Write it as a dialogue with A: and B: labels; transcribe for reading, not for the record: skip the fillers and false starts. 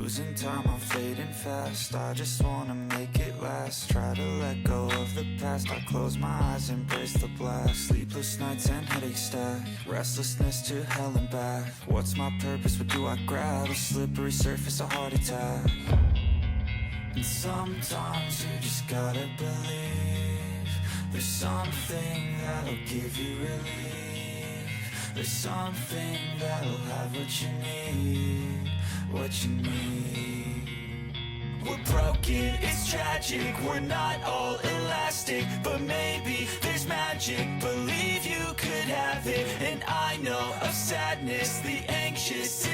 A: losing time, I'm fading fast. I just wanna make it last. Try to let go of the past. I close my eyes, embrace the blast. Sleepless nights and headaches stack. Restlessness to hell and back. What's my purpose? What do I grab? A slippery surface, a heart attack. And sometimes you just gotta believe there's something that'll give you relief. There's something that'll have what you need, what you need. We're broken, it's tragic, we're not all elastic, but maybe there's magic, believe you could have it. And I know of sadness, the anxious